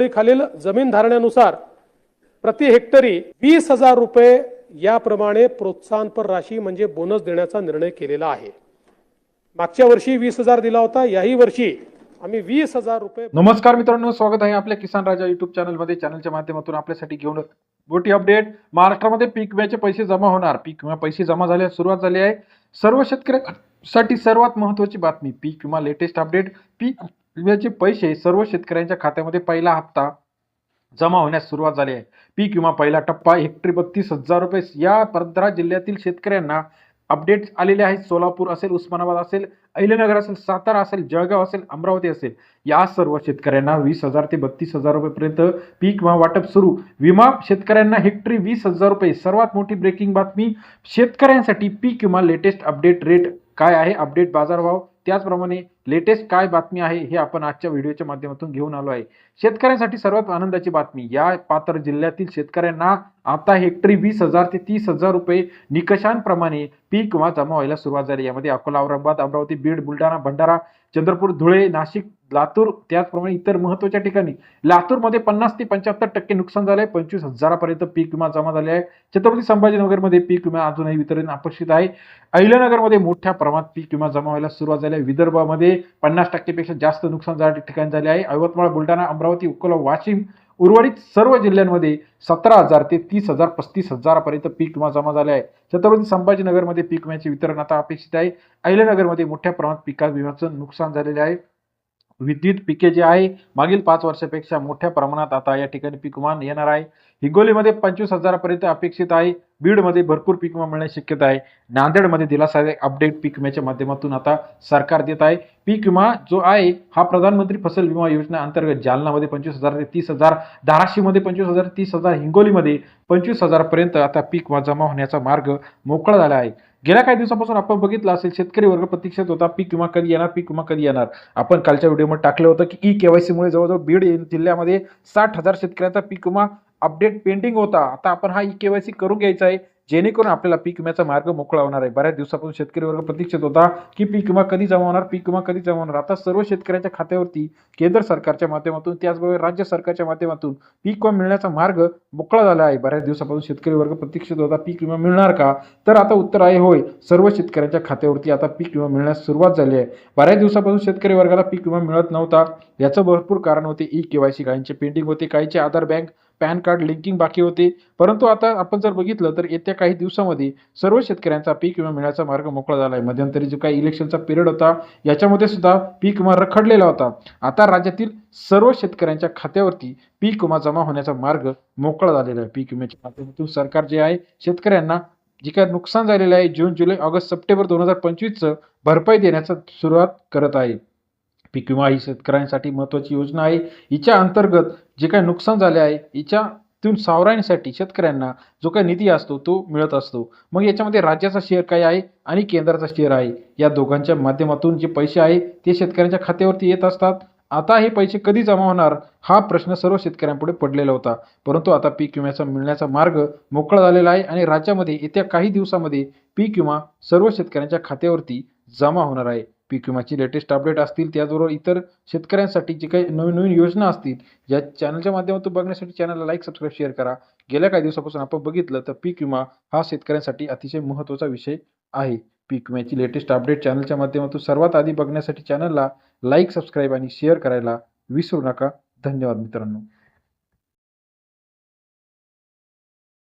खालील जमीन धारण्यानुसार प्रति हेक्टरी 20,000 रुपये याप्रमाणे प्रोत्साहनपर राशी म्हणजे बोनस देण्याचा निर्णय केलेला आहे। मागच्या वर्षी 20,000 दिला होता, याही वर्षी आम्ही 20,000 रुपये। नमस्कार मित्रांनो, स्वागत आहे आपल्या किसान राजा युट्यूब चॅनलमध्ये। चॅनलच्या माध्यमातून आपल्यासाठी घेऊन मोठी अपडेट। महाराष्ट्रामध्ये पीक विम्याचे पैसे जमा होणार। पीक विमा पैसे जमा झाल्यास सुरुवात झाली आहे। सर्व शेतकऱ्यांसाठी सर्वात महत्त्वाची बातमी, पीक विमा लेटेस्ट अपडेट। पीक विम्याचे पैसे सर्व शेतकऱ्यांच्या खात्यामध्ये पहिला हप्ता जमा होण्यास सुरुवात झाली आहे। पीक विमा पहिला टप्पा हेक्टरी 32,000 रुपये या 15 जिल्ह्यातील शेतकऱ्यांना अपडेट आलेले आहेत। सोलापूर असेल, उस्मानाबाद असेल, अहिल्यानगर असेल, सातारा असेल, जळगाव असेल, अमरावती असेल, या सर्व शेतकऱ्यांना 20,000 ते 32,000 रुपयेपर्यंत पीक विमा वाटप सुरू। विमा शेतकऱ्यांना हेक्टरी 20,000 रुपये। सर्वात मोठी ब्रेकिंग बातमी, शेतकऱ्यांसाठी पीक विमा लेटेस्ट अपडेट। रेट काय आहे, अपडेट बाजारभाव, त्याचप्रमाणे लेटेस्ट काय बातमी आहे हे आपण आजच्या व्हिडिओच्या माध्यमातून घेऊन आलो आहे। शेतकऱ्यांसाठी सर्वात आनंदाची बातमी, या पात्र जिल्ह्यातील शेतकऱ्यांना आता हेक्टरी 20,000 ते 30,000 रुपये निकषांप्रमाणे पीक विमा जमा व्हायला सुरुवात झाली। यामध्ये अकोला, औरंगाबाद, अमरावती, बीड, बुलढाणा, भंडारा, चंद्रपूर, धुळे, नाशिक, लातूर, त्याचप्रमाणे इतर महत्त्वाच्या ठिकाणी। लातूरमध्ये 50 ते 75% नुकसान झाले। 25,000 पर्यंत पीक विमा जमा झाले आहे। छत्रपती संभाजीनगरमध्ये पीक विमा अजूनही वितरण अपेक्षित आहे। अहिल्यानगरमध्ये मोठ्या प्रमाणात पीक विमा जमा व्हायला सुरुवात झाली आहे। विदर्भामध्ये 50% पेक्षा जास्त नुकसान झालेल्या ठिकाणी झाले आहे। यवतमाळ, बुलढाणा, अमरावती, अकोला, वाशिम, उर्वरित सर्व जिल्ह्यांमध्ये 17,000 ते 30,000 35,000 पर्यंत पीक विमा जमा झाले आहे। छत्रपती संभाजीनगरमध्ये पीक विम्याचे वितरण आता अपेक्षित आहे। अहिल्यानगरमध्ये मोठ्या प्रमाणात पीक विम्याचं नुकसान झालेले आहे। विद्युत पिके जे आहे मागील 5 वर्षापेक्षा मोठ्या प्रमाणात आता या ठिकाणी पीक विमा येणार आहे। हिंगोलीमध्ये 25,000 पर्यंत अपेक्षित आहे। बीडमध्ये भरपूर पीक विमा मिळण्याची शक्यता आहे। नांदेडमध्ये दिलासादायक अपडेट पीक विम्याच्या माध्यमातून आता सरकार देत आहे। पीक विमा जो आहे हा प्रधानमंत्री फसल विमा योजना अंतर्गत जालनामध्ये 25,000 ते 30,000, धाराशिवमध्ये 25,000 ते 30,000, हिंगोलीमध्ये 25,000 पर्यंत आता पीक विमा जमा होण्याचा मार्ग मोकळा झाला आहे। गेल्या काही दिवसापासून आपण बघितलं असेल, शेतकरी वर्ग प्रतीक्षेत होता पीक विमा कधी येणार, पीक विमा कधी येणार। आपण कालच्या व्हिडिओमध्ये टाकलं होतं की ई-केवायसी मुळे जवळजवळ बीड जिल्ह्यामध्ये 60,000 शेतकऱ्यांचा पीक विमा अपडेट पेंडिंग होता। आता आपण हा ई-केवायसी करून घ्यायचा आहे, जेणेकरून आपल्याला पीक विम्याचा मार्ग मोकळा होणार आहे। बऱ्याच दिवसापासून शेतकरी वर्ग प्रतीक्षेत होता की पीक विमा कधी जमा होणार, पीक विमा कधी जमा होणार। आता सर्व शेतकऱ्यांच्या खात्यावरती केंद्र सरकारच्या माध्यमातून, त्याचबरोबर राज्य सरकारच्या माध्यमातून पीक विमा मिळण्याचा मार्ग मोकळा झाला आहे। बऱ्याच दिवसापासून शेतकरी वर्ग प्रतीक्षेत होता पीक विमा मिळणार का, तर आता उत्तर आहे होय। सर्व शेतकऱ्यांच्या खात्यावरती आता पीक विमा मिळण्यास सुरुवात झाली आहे। बऱ्याच दिवसापासून शेतकरी वर्गाला पीक विमा मिळत नव्हता, याचं भरपूर कारण होते ई-केवायसी, काहींचे पेंडिंग होते, काहींचे आधार, बँक, पॅन कार्ड लिंकिंग बाकी होते। परंतु आता आपण जर बघितलं तर येत्या काही दिवसामध्ये सर्व शेतकऱ्यांचा पीक विमा मिळण्याचा मार्ग मोकळा झाला आहे। मध्यंतरी जो काही इलेक्शनचा पिरियड होता याच्यामध्ये सुद्धा पीक विमा रखडलेला होता। आता राज्यातील सर्व शेतकऱ्यांच्या खात्यावरती पीक विमा जमा होण्याचा मार्ग मोकळा झालेला आहे। पीक विम्याच्या माध्यमातून सरकार जे आहे शेतकऱ्यांना जे काही नुकसान झालेलं आहे जून, जुलै, ऑगस्ट, सप्टेंबर 2025चं भरपाई देण्याचा सुरुवात करत आहे। पीक विमा ही शेतकऱ्यांसाठी महत्त्वाची योजना आहे। हिच्या अंतर्गत जे काही नुकसान झाले आहे हिच्यातून सावरण्यासाठी शेतकऱ्यांना जो काही निधी असतो तो मिळत असतो। मग याच्यामध्ये राज्याचा शेअर काय आहे आणि केंद्राचा शेअर आहे, या दोघांच्या माध्यमातून जे पैसे आहे ते शेतकऱ्यांच्या खात्यावरती येत असतात। आता हे पैसे कधी जमा होणार हा प्रश्न सर्व शेतकऱ्यांपुढे पडलेला होता, परंतु आता पीक विम्याचा मिळण्याचा मार्ग मोकळा झालेला आहे आणि राज्यामध्ये येत्या काही दिवसामध्ये पीक विमा सर्व शेतकऱ्यांच्या खात्यावरती जमा होणार आहे। पीक विमाची लेटेस्ट अपडेट असतील, त्याचबरोबर इतर शेतकऱ्यांसाठी जे काही नवीन नवीन योजना असतील या चॅनलच्या माध्यमातून बघण्यासाठी चॅनलला लाईक, सबस्क्राईब, शेअर करा। गेल्या काही दिवसापासून आपण बघितलं तर पीक विमा हा शेतकऱ्यांसाठी अतिशय महत्त्वाचा विषय आहे। पीक विम्याची लेटेस्ट अपडेट चॅनलच्या माध्यमातून सर्वात आधी बघण्यासाठी चॅनलला लाईक, सबस्क्राईब आणि शेअर करायला विसरू नका। धन्यवाद मित्रांनो।